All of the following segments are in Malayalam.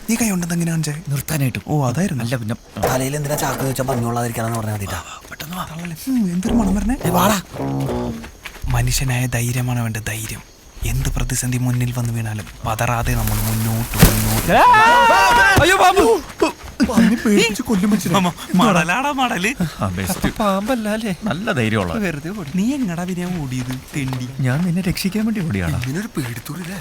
നീ കൈ ഉണ്ടെന്ന് എങ്ങനെ കാണിച്ചേ? നിർത്താനായിട്ട്. ഓ അതായിരുന്നു. അല്ല പിന്നെ തലയിൽ എന്തിനാ ചാക്ക് വെച്ചാൽ ഭംഗിയുള്ളതായിരിക്കാന്ന് പറഞ്ഞാൽ മതിട്ടാ. പെട്ടെന്ന് എന്തൊരു മണം പറഞ്ഞേ. മനുഷ്യനായ ധൈര്യമാണ് വേണ്ടത്. ധൈര്യം. എന്ത് പ്രതിസന്ധി മുന്നിൽ വന്ന് വീണാലും പതറാതെ നമ്മൾ മുന്നോട്ട് പാമ്പല്ലേ. നല്ല ധൈര്യമുള്ള. വെറുതെ നീ എങ്ങടാ പിന്നെ ഓടിയത്? തെണ്ടി. ഞാൻ നിന്നെ രക്ഷിക്കാൻ വേണ്ടി ഓടിയാണ്. ഇതിനൊരു പേടിത്തൂരില്ലേ?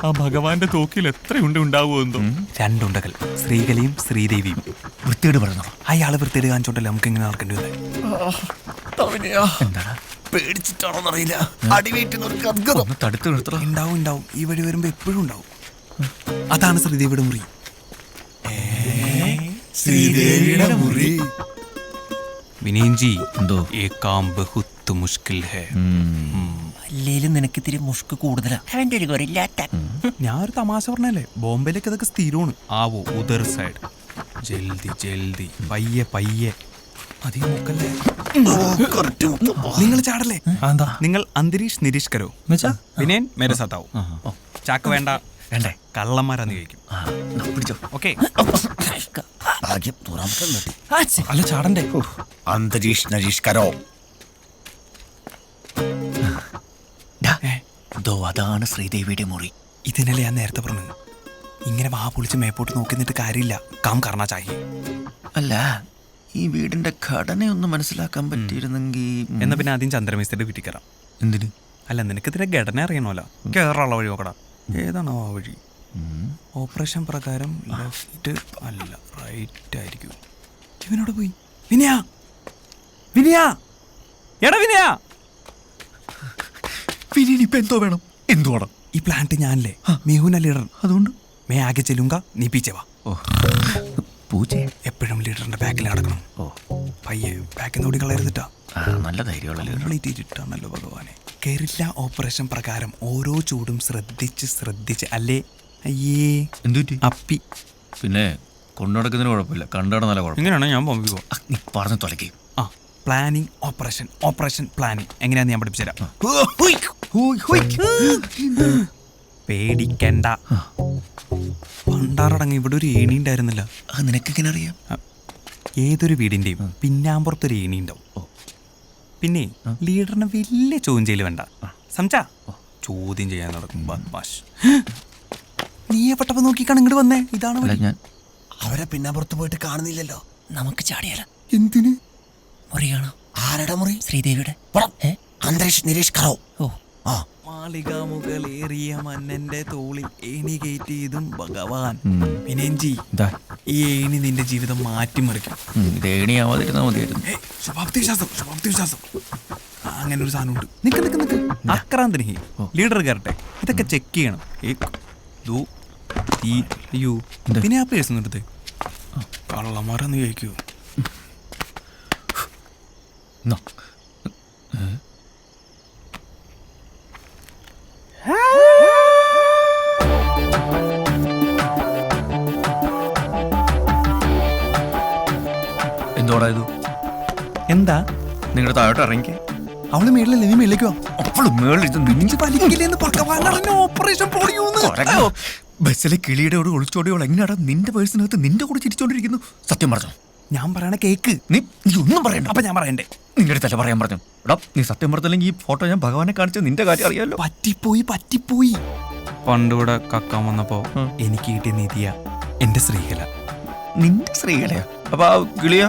ആ ഭഗവാന്റെ തോക്കിൽ എത്രയുണ്ട് ഉണ്ടാവുമെന്തോ. രണ്ടുണ്ടകൾ, ശ്രീകലയും ശ്രീദേവിയും. വൃത്തിയോട് പറഞ്ഞു. അയാള് വൃത്തിയോട് കാണിച്ചോണ്ടല്ലോ നമുക്ക് ഇങ്ങനെ നടക്കേണ്ടി വന്നേ. എന്താടാ പേടിച്ചിട്ടാണോന്നറിയില്ല. തടുത്ത് നിർത്തണം. ഉണ്ടാവും. ഈ വഴി വരുമ്പോ എപ്പോഴും ഉണ്ടാവും. അതാണ് ശ്രീദേവിയുടെ മുറി. ശ്രീദേവിയുടെ മുറി. വിനയൻജി, എന്തോ ഏ കാം ബഹുത്ത് മുഷ്കിൽ ഹേ. അല്ലേലും നിനക്ക് ഇത്തിരി മുഷ്ക് കൂടുതലാ. അവൻ്റെ ഒരു ഗൊറില്ലാത്ത. ഞാൻ ഒരു തമാശ പറഞ്ഞല്ലേ. ബോംബെയിലേക്ക് അതൊക്കെ സ്ഥിരമാണ്. ആവോ ഉദർ സൈഡ്. ജൽദി പയ്യെ. അധികം മുക്കല്ലേ. നിങ്ങൾ ചാടല്ലേ. നിങ്ങൾ അന്തരീഷ് നിരീഷ് കരോ. വിനയൻ മേരെ സാത്താവോ. ചാക്ക് വേണ്ടേ? കള്ളന്മാരാന്ന് കഴിക്കും. പിടിച്ചോ. ഓക്കെ. ഭാഗ്യം തുറമുഖം കിട്ടി. അല്ല ചാടണ്ടേ. അന്തരീഷ് നരീഷ് കരോ. അതാണ് ശ്രീദേവിയുടെ മുറി. ഇതിനല്ലേ ഞാൻ നേരത്തെ പറഞ്ഞു. ഇങ്ങനെ വാ പൊളിച്ച് മേപ്പോട്ട് നോക്കി നിന്നിട്ട് കാര്യമില്ല. കാം കർണ ചാഹിയെ. അല്ല, ഈ വീടിന്റെ ഘടനയൊന്ന് മനസ്സിലാക്കാൻ പറ്റിയിരുന്നെങ്കിൽ. എന്നാ പിന്നെ ആദ്യം ചന്ദ്രമേസ്തിയുടെ വീട്ടിൽ കയറാം. എന്തിന്? അല്ല നിനക്ക് ഇതിന്റെ ഘടന അറിയണമല്ലോ. കേറാനുള്ള വഴി നോക്കടാ. ഏതാണോ ആ വഴി? ഓപ്പറേഷൻ പ്രകാരം ലെഫ്റ്റ് അല്ല റൈറ്റ് ആയിരിക്കും. ഇവനോട് പോയി. വിനയാ എടാ വിനയാ. ഇപ്പൊ എന്തോ വേണം? എന്തുവാടാ? ഈ പ്ലാന്റ് ഞാനല്ലേ മേഹുന ലീഡർ. അതുകൊണ്ട് മേ ആകെ ചെല്ലുങ്ക നീ പീച്ചെ വാ. പൂച്ച എപ്പോഴും ലീഡറിന്റെ ബാക്കിൽ നടക്കണം. പയ്യെ ബാക്കിൽ നോടി കളയരുതിട്ടാ. നല്ല ധൈര്യമുള്ള കംപ്ലീറ്റ് ഇരുട്ടാണല്ലോ ഭഗവാനെ. കേറില്ല. ഓപ്പറേഷൻ പ്രകാരം ഓരോ ചൂടും ശ്രദ്ധിച്ച് അല്ലേ. അയ്യേ എന്തുറ്റി അപ്പി. പിന്നെ കൊണ്ടുനടക്കുന്നതിന് കുഴപ്പമില്ല, കണ്ടാണ് നല്ല കുഴപ്പം. ഇങ്ങനെയാണോ ഞാൻ പോകുമ്പോ? നീ പറഞ്ഞു തൊലക്കി. പ്ലാനിങ് ഓപ്പറേഷൻ പ്ലാനിങ് എങ്ങനെയാന്ന് ഞാൻ പഠിപ്പിച്ചു തരാം. പേടിക്കണ്ട. പണ്ടാറടങ്ങി ഇവിടെ ഒരു ഏണി ഉണ്ടായിരുന്നില്ല. നിനക്കെങ്ങനെ അറിയാം? ഏതൊരു വീടിന്റെയും പിന്നാമ്പുറത്തൊരു ഏണി ഉണ്ടാവും. പിന്നെ ലീഡറിനെ വലിയ ചോദ്യം ചെയ്യല് വേണ്ട. സംസാ ചോദ്യം ചെയ്യാൻ നടക്കും. നീ പെട്ടപ്പോ നോക്കിക്കാണ് ഇങ്ങോട്ട് വന്നേ. ഇതാണ് ഞാൻ അവരെ പിന്നാമ്പുറത്ത് പോയിട്ട് കാണുന്നില്ലല്ലോ. നമുക്ക് ചാടിയാലോ? എന്തിന്? മുറിയാണോ? ആരുടെ മുറി? ശ്രീദേവിയുടെ. അന്തരീഷ് നിരീഷ് കറോ. മാളിക മുകളേറിയ മന്നന്റെ തോളിൽ ഏണി കയറ്റിയതും ഭഗവാൻ. വിനയൻജി, ഈ ഏണി നിന്റെ ജീവിതം മാറ്റിമറിക്കും. ഏണിയാവാതിരുന്നാ മതിയായിരുന്നു. ശുഭാപ്തി വിശ്വാസം. അങ്ങനെ ഒരു സാധനം ഉണ്ട്. നിക്ക് അക്രാന്തിന് ലീഡർ കയറട്ടെ. ഇതൊക്കെ ചെക്ക് ചെയ്യണം. അയ്യോ പിന്നെ ആ പേഴ്സ് എടുത്ത് കള്ളന്മാരാന്ന് ചോദിക്കൂ. എന്തോടാ ഇത്? എന്താ നിങ്ങളുടെ താഴോട്ട് ഇറങ്ങി. അവള് മേളിലല്ലേ, നീ മേളിലേക്കോ? അവള് മേളിൽ ഓപ്പറേഷൻ ബസ്സിലെ കിളിയുടെ ഒളിച്ചോടിയോൾ എങ്ങനെയാടാ നിന്റെ പേഴ്സിനകത്ത് നിന്റെ കൂടെ ചിരിച്ചോണ്ടിരിക്കുന്നു? സത്യം പറഞ്ഞു. ഞാൻ പറയണ കേക്ക്. നീ ഒന്നും പറയണ്ട. അപ്പൊ ഞാൻ പറയണ്ടേ? നിങ്ങളുടെ തല പറയാൻ പറഞ്ഞു. എടാ നീ സത്യം പറഞ്ഞില്ലെങ്കിൽ ഈ ഫോട്ടോ ഞാൻ ഭഗവാനെ കാണിച്ചത് നിന്റെ കാര്യം അറിയാലോ. പറ്റിപ്പോയി. പണ്ടിവിടെ കക്കാൻ വന്നപ്പോ എനിക്ക് കിട്ടിയ നിധിയ എന്റെ ശ്രീകല. നിന്റെ ശ്രീകലയാ? അപ്പൊ ആ കിളിയാ?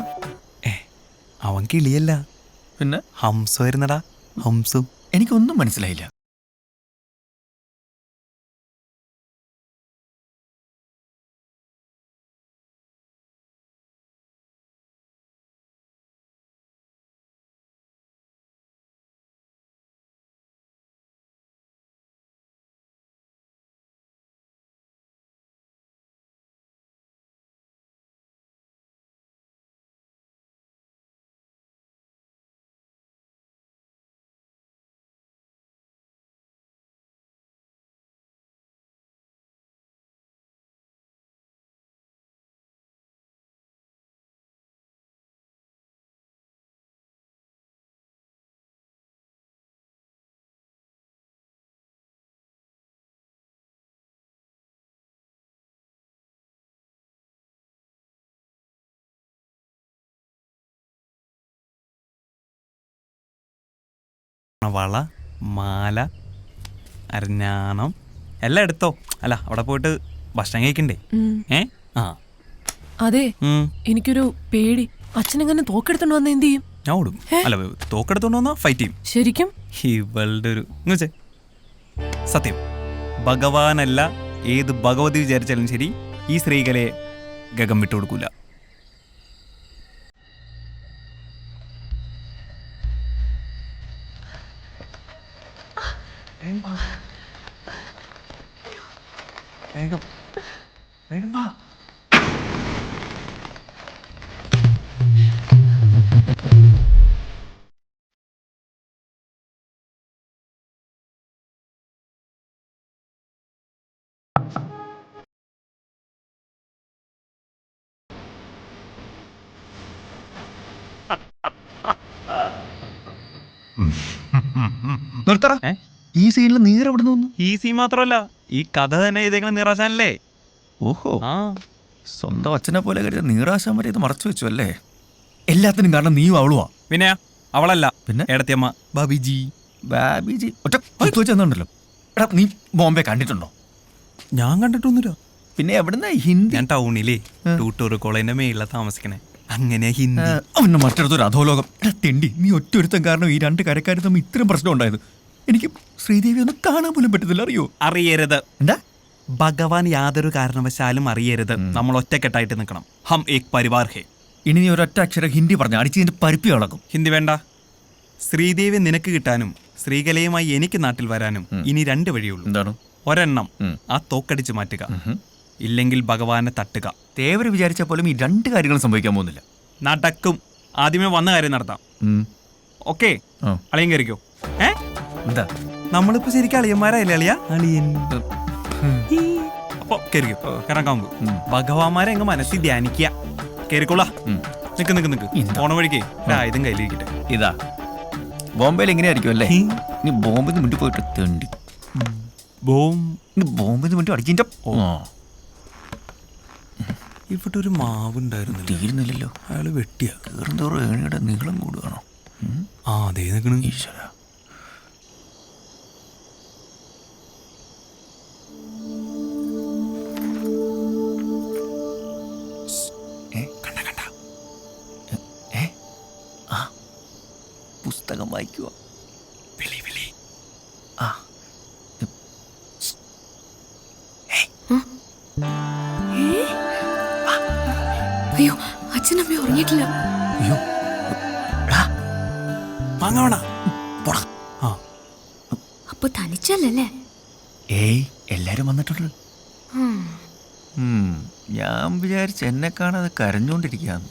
അവൻ കിളിയല്ല, പിന്നെ ഹംസമായിരുന്നടാ. ഹംസും. എനിക്കൊന്നും മനസ്സിലായില്ല. വള, മാല, അരഞ്ഞാണം എല്ലാം എടുത്തോ. അല്ല അവിടെ പോയിട്ട് ഭക്ഷണം കഴിക്കണ്ടേ? ആ അതെ, ഉം. എനിക്കൊരു പേടി. അച്ഛനെങ്ങനെ തോക്കെടുത്തോണ്ട് വന്ന എന്ത് ചെയ്യും? ഞാൻ ഓടും. അല്ല തോക്കെടുത്തോണ്ട് വന്നാ ഫൈറ്റ് ചെയ്യും. ശരിക്കും? ഇവളുടെ ഒരു വെച്ചേ സത്യം, ഭഗവാനല്ല ഏത് ഭഗവതി വിചാരിച്ചാലും ശരി ഈ സ്ത്രീകളെ ഗഗം വിട്ടുകൊടുക്കൂല. നിർത്തറ. ഏ? ഈ സീനിൽ നീർ എവിടെ നിന്ന്? ഈ സീ മാത്രമല്ല, ഈ കഥ തന്നെ ഏതെങ്കിലും നിറാശാനല്ലേ? ഓഹോ, ആ സ്വന്തം അച്ഛനെ പോലെ കരുതി നീറാശാൻ വരെ ഇത് മറച്ചു വെച്ചു അല്ലേ? എല്ലാത്തിനും കാരണം നീയും അവളുവാ. പിന്നെ അവളല്ല, പിന്നെ എടത്തിയമ്മ ബാബിജി. ബാബിജി ഒറ്റ കുത്തു വെച്ചെന്നുണ്ടല്ലോ. എടാ നീ ബോംബെ കണ്ടിട്ടുണ്ടോ? ഞാൻ കണ്ടിട്ടൊന്നുമില്ല. പിന്നെ എവിടുന്ന ഹിന്ദി? ഞാൻ ടൗണിലേ ടൂട്ടൂർ കോളേജിന്റെ മേളിലാ താമസിക്കണേ. അങ്ങനെ ഹിന്ദി. അവന് മറ്റൊരു അധോലോകം. എടാ തെണ്ടി, നീ ഒറ്റൊരുത്തം കാരണം ഈ രണ്ട് കരക്കാർ തമ്മിൽ ഇത്രയും പ്രശ്നം ഉണ്ടായത്. എനിക്ക് ശ്രീദേവി ഒന്ന് കാണാൻ പോലും പറ്റത്തില്ല, അറിയോ? അറിയരുത്. എന്താ? ഭഗവാൻ യാതൊരു കാരണവശാലും അറിയരുത്. നമ്മൾ ഒറ്റക്കെട്ടായിട്ട് നിൽക്കണം. ഹം ഏക് പരിവാർ ഹേ. ഇനി നീ ഒരൊറ്റ അക്ഷരം ഹിന്ദി പറഞ്ഞ അടിച്ചതിന്റെ പരിപ്പി കളക്കും. ഹിന്ദി വേണ്ട. ശ്രീദേവി നിനക്ക് കിട്ടാനും ശ്രീകലയുമായി എനിക്ക് നാട്ടിൽ വരാനും ഇനി രണ്ട് വഴിയുള്ളൂ. എന്താണ്? ഒരെണ്ണം ആ തോക്കടിച്ച് മാറ്റുക, ഇല്ലെങ്കിൽ ഭഗവാനെ തട്ടുക. തേവര് വിചാരിച്ച പോലും ഈ രണ്ട് കാര്യങ്ങളും സംഭവിക്കാൻ പോകുന്നില്ല. നടക്കും. ആദ്യമേ വന്ന കാര്യം നടത്താം. ഓക്കെ, അളിയൻ കയറിക്കോ. എന്താ? നമ്മളിപ്പോ ശരിക്കും അളിയന്മാരായില്ലേ അളിയ? അളിയൻ. അപ്പൊ കയറിക്കോ. കറങ്ങാമ്പ് ഭഗവാന്മാരെ അങ്ങ് മനസ്സിൽ ധ്യാനിക്കുക. കയറിക്കോളാ. നിക്ക് പോണ വഴിക്കേ ആയുധം കയ്യിലിരിക്കട്ടെ. ഇതാ ബോംബെയിൽ എങ്ങനെയായിരിക്കും അല്ലേ? നീ ബോംബെന്ന് മുന്നിൽ പോയിട്ട് തേണ്ടി ബോംബെന്ന് മുന്നിൽ അടിച്ചിന്റെ ഇവിടെ ഒരു മാവുണ്ടായിരുന്നു, തീരുന്നില്ലല്ലോ. അയാള് വെട്ടിയാ. കയറുന്തോറും ഏണിയുടെ നീളം കൂടുകയാണോ? ആ അതേ നിൽക്കണ. ഈശ്വര, പുസ്തകം വായിക്കുക. അയ്യോ, അച്ഛനമ്മ ഉറങ്ങിയിട്ടില്ല. അയ്യോ വാങ്ങവണ. അപ്പൊ തനിച്ചല്ലേ? ഏയ്, എല്ലാരും വന്നിട്ടുണ്ട്. ഞാൻ വിചാരിച്ച് എന്നെ കാണാതെ കരഞ്ഞോണ്ടിരിക്കാന്ന്.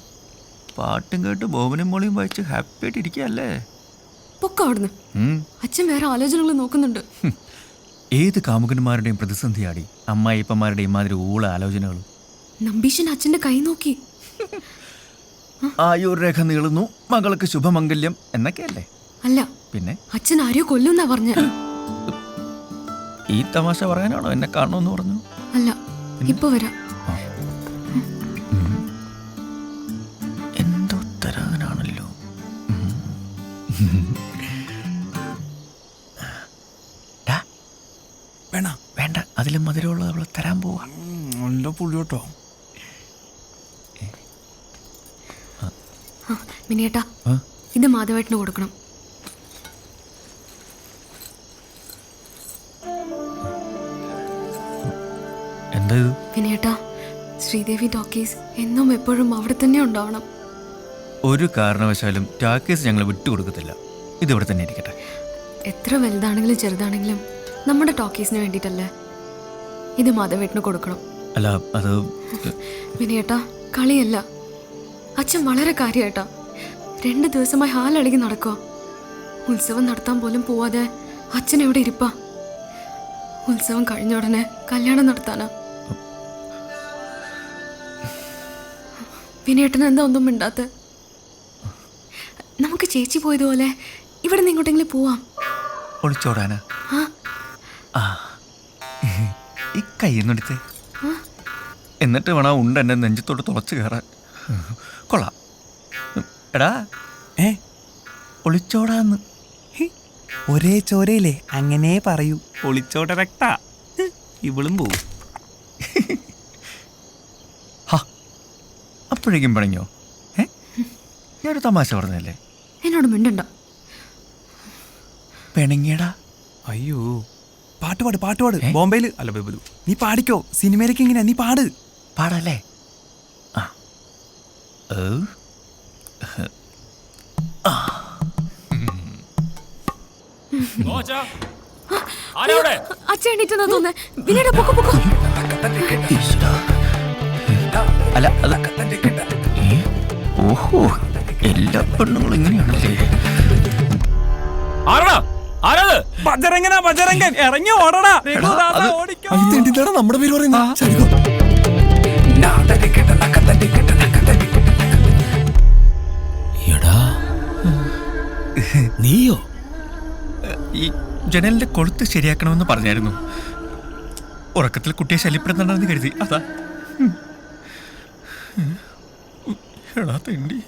പാട്ടും കേട്ട് ബോബനും മോളിയും വായിച്ച് ഹാപ്പി ആയിട്ട് ഇരിക്കല്ലേ? പൊക്ക അവിടുന്ന്. അച്ഛൻ വേറെ ആലോചനകൾ നോക്കുന്നുണ്ട്. ഏത് കാമുകന്മാരുടെയും പ്രതിസന്ധിയാടി അമ്മായിപ്പന്മാരുടെയും മാതിരി ഊള ആലോചനകൾ. നമ്പീശൻ അച്ഛന്റെ കൈ നോക്കി. ആയുർരേഖ നീളുന്നു, മകൾക്ക് ശുഭമംഗല്യം എന്നൊക്കെയല്ലേ? അല്ല, പിന്നെ അച്ഛൻ ആരെയോ കൊല്ലുന്നാ പറഞ്ഞ. ഈ തമാശ പറയാനാണോ എന്നെ കാണണമെന്ന് പറഞ്ഞു? അല്ല, ഇപ്പൊ വരാം. എന്തോ തരാനാണല്ലോ. വേണ്ട, അതിലും മധുരമുള്ളത് അവളെ തരാൻ പോവാ. നല്ല പുള്ളിയോട്ടോ. മിനിയേട്ടാ, ഇത് മാധവേട്ടന് കൊടുക്കണം. എന്താ ഇത്? മിനിയേട്ടാ, ശ്രീദേവി ടോക്കീസ് എന്നും എപ്പോഴും അവിടെ തന്നെ ഉണ്ടാവണം. ഒരു കാരണവശാലും ടാക്കീസ് ഞങ്ങൾ വിട്ടുകൊടുക്കത്തില്ല. ഇതിവിടെ തന്നെ ഇരിക്കട്ടെ. എത്ര വലുതാണെങ്കിലും ചെറുതാണെങ്കിലും നമ്മുടെ ടോക്കീസിന് വേണ്ടിയിട്ടല്ലേ. ഇത് മാധവേട്ടന് കൊടുക്കണം. അല്ല, അത് മിനിയേട്ടാ, കളിയല്ല. അച്ഛൻ വളരെ കാര്യമായിട്ടാ 2 ദിവസമായി ഹാലടങ്ങി നടക്കുക. ഉത്സവം നടത്താൻ പോലും പോവാതെ അച്ഛൻ എവിടെ ഇരിപ്പാ? ഉത്സവം കഴിഞ്ഞ ഉടനെ കല്യാണം നടത്താനാ. വിനയേട്ടൻ എന്താ ഒന്നും മിണ്ടാത്ത? നമുക്ക് ചേച്ചി പോയതുപോലെ ഇവിടെ നിന്ന് ഇങ്ങോട്ടെങ്കിലും പോവാം. ഒളിച്ചോടാനാ? ഈ കയ്യെന്നെടുത്തേ, എന്നിട്ട് വേണം ഉണ്ട് എന്നെ നെഞ്ചത്തോട്ട് തുളച്ച് കയറാൻ. കൊള്ളാം. എടാ, ഒളിച്ചോടാന്ന്. ഒരേ ചോരയില്ലേ അങ്ങനെ പറയൂ. ഒളിച്ചോട്ട രക്ത ഇവളും പോവും. അപ്പോഴേക്കും പണിഞ്ഞോ? ഞാനൊരു തമാശ പറഞ്ഞല്ലേ? എന്നോട് മിണ്ടണ്ട. പിണങ്ങിയടാ. അയ്യോ പാട്ട് പാട്. ബോംബെയിൽ അല്ല നീ പാടിക്കോ. സിനിമയിലേക്ക് ഇങ്ങനെ നീ പാട്. പാടല്ലേ? അച്ഛൻ എണീറ്റെന്നാ തോന്നുന്നേ. വിനയുടെ പൊക്കോ. അല്ല അത് ഓഹോ, എല്ലാ പെണ്ണുങ്ങളും ഇങ്ങനെയാണല്ലേ? ബജരംഗൻ ഇറങ്ങി ഓടടാ. നമ്മുടെ പേര് പറയുന്നത്. നീയോ? ഈ ജനലിന്റെ കൊളുത്ത് ശരിയാക്കണമെന്ന് പറഞ്ഞായിരുന്നു. ഉറക്കത്തിൽ കുട്ടിയെ ശല്യപ്പെടുന്നുണ്ടെന്ന് കരുതി. അതാ. എടാ തെണ്ടി.